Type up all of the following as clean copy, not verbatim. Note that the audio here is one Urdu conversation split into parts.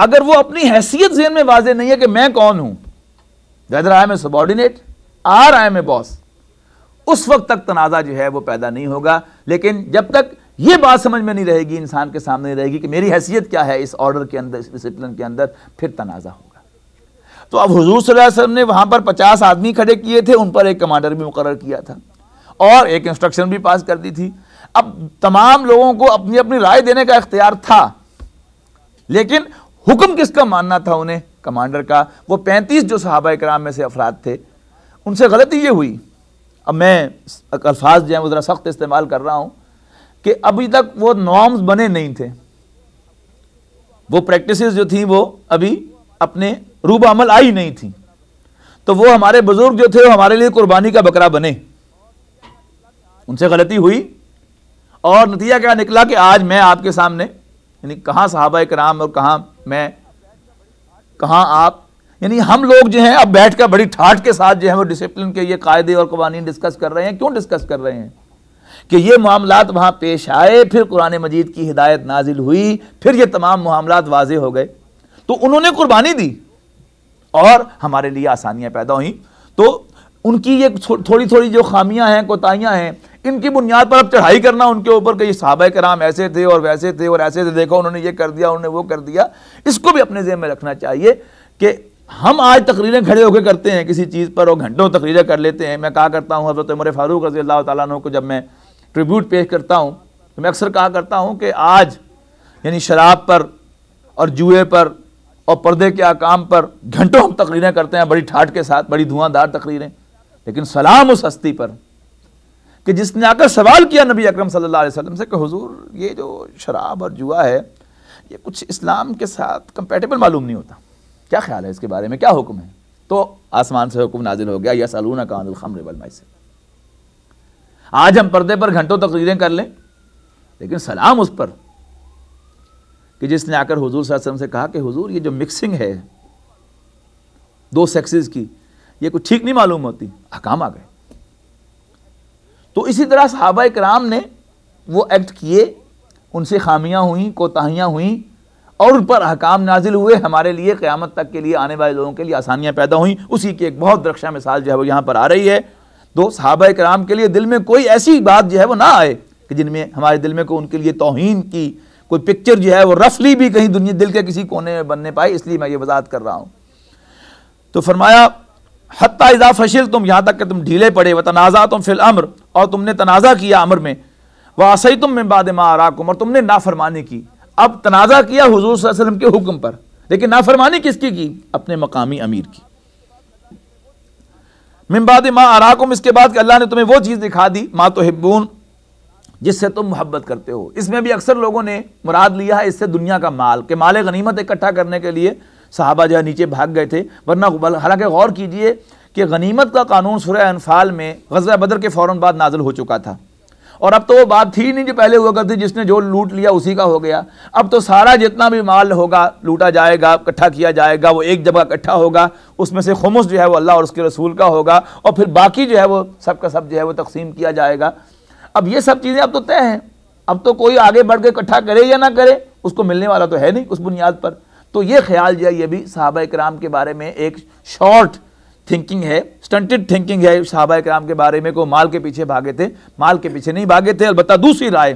اگر وہ اپنی حیثیت ذہن میں واضح نہیں ہے کہ میں کون ہوں، whether I am a subordinate or I am a boss، اس وقت تک تنازع جو ہے وہ پیدا نہیں ہوگا. لیکن جب تک یہ بات سمجھ میں نہیں رہے گی، انسان کے سامنے نہیں رہے گی کہ میری حیثیت کیا ہے اس آرڈر کے اندر، اس ڈسپلن کے اندر، پھر تنازع ہوگا. تو اب حضور صلی اللہ علیہ وسلم نے وہاں پر 50 آدمی کھڑے کیے تھے، ان پر ایک کمانڈر بھی مقرر کیا تھا اور ایک انسٹرکشن بھی پاس کر دی تھی. اب تمام لوگوں کو اپنی اپنی رائے دینے کا اختیار تھا، لیکن حکم کس کا ماننا تھا انہیں؟ کمانڈر کا. وہ 35 جو صحابہ کرام میں سے افراد تھے، ان سے غلطی یہ ہوئی، اب میں الفاظ جو ہیں وہ ذرا سخت استعمال کر رہا ہوں، کہ ابھی تک وہ نارمز بنے نہیں تھے، وہ پریکٹسز جو تھیں وہ ابھی اپنے روب عمل آئی نہیں تھیں. تو وہ ہمارے بزرگ جو تھے وہ ہمارے لیے قربانی کا بکرا بنے. ان سے غلطی ہوئی اور نتیجہ کیا نکلا کہ آج میں آپ کے سامنے، یعنی کہاں صحابہ کرام اور کہاں میں، کہاں آپ، یعنی ہم لوگ جو ہیں اب بیٹھ کر بڑی ٹھاٹ کے ساتھ جو ہے وہ ڈسپلن کے یہ قاعدے اور قوانین ڈسکس کر رہے ہیں. کیوں ڈسکس کر رہے ہیں؟ کہ یہ معاملات وہاں پیش آئے، پھر قرآن مجید کی ہدایت نازل ہوئی، پھر یہ تمام معاملات واضح ہو گئے. تو انہوں نے قربانی دی اور ہمارے لیے آسانیاں پیدا ہوئیں. تو ان کی یہ تھوڑی تھوڑی جو خامیاں ہیں، کوتاہیاں ہیں، ان کی بنیاد پر اب چڑھائی کرنا ان کے اوپر کہ یہ صحابہ کرام ایسے تھے اور ویسے تھے اور ایسے تھے، دیکھو انہوں نے یہ کر دیا، انہوں نے وہ کر دیا، اس کو بھی اپنے ذہن میں رکھنا چاہیے کہ ہم آج تقریریں کھڑے ہو کے کرتے ہیں کسی چیز پر اور گھنٹوں تقریریں کر لیتے ہیں. میں کہا کرتا ہوں حضرت عمر فاروق رضی اللہ تعالیٰ عنہ کو جب میں ٹریبیوٹ پیش کرتا ہوں تو میں اکثر کہا کرتا ہوں کہ آج یعنی شراب پر اور جوئے پر اور پردے کے احکام پر گھنٹوں ہم تقریریں کرتے ہیں بڑی ٹھاٹ کے ساتھ، بڑی دھواں دار تقریریں، لیکن سلام اس ہستی پر کہ جس نے آ کر سوال کیا نبی اکرم صلی اللہ علیہ وسلم سے کہ حضور یہ جو شراب اور جوا ہے یہ کچھ اسلام کے ساتھ کمپیٹیبل معلوم نہیں ہوتا، کیا خیال ہے اس کے بارے میں، کیا حکم ہے؟ تو آسمان سے حکم نازل ہو گیا یسألونک عن الخمر والمیسر. آج ہم پردے پر گھنٹوں تقریریں کر لیں، لیکن سلام اس پر کہ جس نے آ کر حضور صلی اللہ علیہ وسلم سے کہا کہ حضور یہ جو مکسنگ ہے دو سیکسز کی یہ کچھ ٹھیک نہیں معلوم ہوتی، احکام آ گئے. تو اسی طرح صحابہ کرام نے وہ ایکٹ کیے، ان سے خامیاں ہوئیں، کوتاہیاں ہوئیں اور ان پر احکام نازل ہوئے. ہمارے لیے قیامت تک کے لیے آنے والے لوگوں کے لیے آسانیاں پیدا ہوئیں. اسی کی ایک بہت درخشاں مثال جو ہے وہ یہاں پر آ رہی ہے. تو صحابہ کرام کے لیے دل میں کوئی ایسی بات جو ہے وہ نہ آئے کہ جن میں ہمارے دل میں کوئی ان کے لیے توہین کی کوئی پکچر جو ہے وہ رفلی بھی کہیں دنیا دل کے کسی کونے میں بننے پائے. اس لیے میں یہ وضاحت کر رہا ہوں. تو فرمایا حتی اذا فشلتم، یہاں تک کہ تم ڈھیلے پڑے، وتنازعتم فی الامر، اور تم نے تنازع کیا امر میں، وعصیتم من بعد ما اراکم، اور تم نے نافرمانی کی. اب تنازع کیا حضور صلی اللہ علیہ وسلم کے حکم پر، لیکن نافرمانی کس کی؟ اپنے مقامی امیر کی. من بعد ما اراکم، اس کے بعد کہ اللہ نے تمہیں وہ چیز دکھا دی، ما تحبون، جس سے تم محبت کرتے ہو. اس میں بھی اکثر لوگوں نے مراد لیا ہے اس سے دنیا کا مال، کہ مال غنیمت اکٹھا کرنے کے لیے صحابہ جو ہے نیچے بھاگ گئے تھے. ورنہ حالانکہ غور کیجئے کہ غنیمت کا قانون سورہ انفال میں غزوہ بدر کے فوراً بعد نازل ہو چکا تھا، اور اب تو وہ بات تھی نہیں جو پہلے ہوا کرتی جس نے جو لوٹ لیا اسی کا ہو گیا. اب تو سارا جتنا بھی مال ہوگا لوٹا جائے گا، اکٹھا کیا جائے گا، وہ ایک جگہ اکٹھا ہوگا، اس میں سے خمس جو ہے وہ اللہ اور اس کے رسول کا ہوگا، اور پھر باقی جو ہے وہ سب کا سب جو ہے وہ تقسیم کیا جائے گا. اب یہ سب چیزیں اب تو طے ہیں. اب تو کوئی آگے بڑھ کے اکٹھا کرے یا نہ کرے اس کو ملنے والا تو ہے نہیں اس بنیاد پر. تو یہ خیال جو ہے یہ بھی صحابہ کرام کے بارے میں ایک شارٹ تھنکنگ ہے، سٹنٹڈ تھنکنگ ہے صحابہ کرام کے بارے میں، کو مال کے پیچھے بھاگے تھے. مال کے پیچھے نہیں بھاگے تھے. البتہ دوسری رائے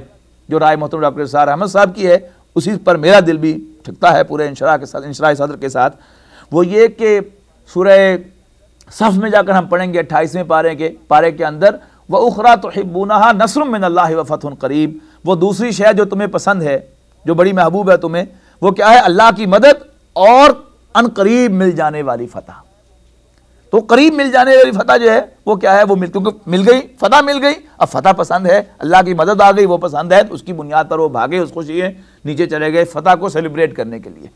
جو رائے محترم ڈاکٹر اسرار احمد صاحب کی ہے اسی پر میرا دل بھی ٹھکتا ہے پورے انشراح کے ساتھ، انشراح صدر کے ساتھ. وہ یہ کہ سورہ صف میں جا کر ہم پڑھیں گے 28ویں پارے کے اندر، وَأُخْرَى تُحِبُّونَهَا نَصْرٌ مِّنَ اللَّهِ وَفَتْحٌ قَرِيبٌ، وہ دوسری شے جو تمہیں پسند ہے، جو بڑی محبوب ہے تمہیں، وہ کیا ہے؟ اللہ کی مدد اور ان قریب مل جانے والی فتح. تو قریب مل جانے والی فتح جو ہے وہ کیا ہے؟ وہ کیونکہ مل گئی، فتح مل گئی، اب فتح پسند ہے، اللہ کی مدد آ گئی، وہ پسند ہے، تو اس کی بنیاد پر وہ بھاگے، اس خوشی ہے نیچے چلے گئے فتح کو سیلیبریٹ کرنے کے لیے.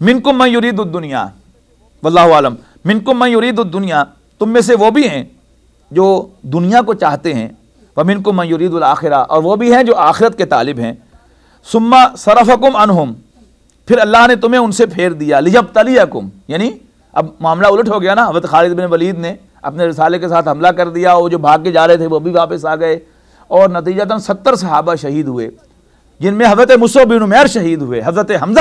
منکم من یرید الدنیا واللہ عالم، منکم من یرید الدنیا، تم میں سے وہ بھی ہیں جو دنیا کو چاہتے ہیں، ومنکم من یرید الآخرہ، اور وہ بھی ہیں جو آخرت کے طالب ہیں. ثم صرفکم عنہم، پھر اللہ نے تمہیں ان سے پھیر دیا، لیبتلیکم، یعنی اب معاملہ الٹ ہو گیا نا. حضرت خالد بن ولید نے اپنے رسالے کے ساتھ حملہ کر دیا، وہ جو بھاگ کے جا رہے تھے وہ بھی واپس آ گئے، اور نتیجتاً 70 صحابہ شہید ہوئے. جن میں حضرت مصعب بن عمیر شہید ہوئے، حضرت حمزہ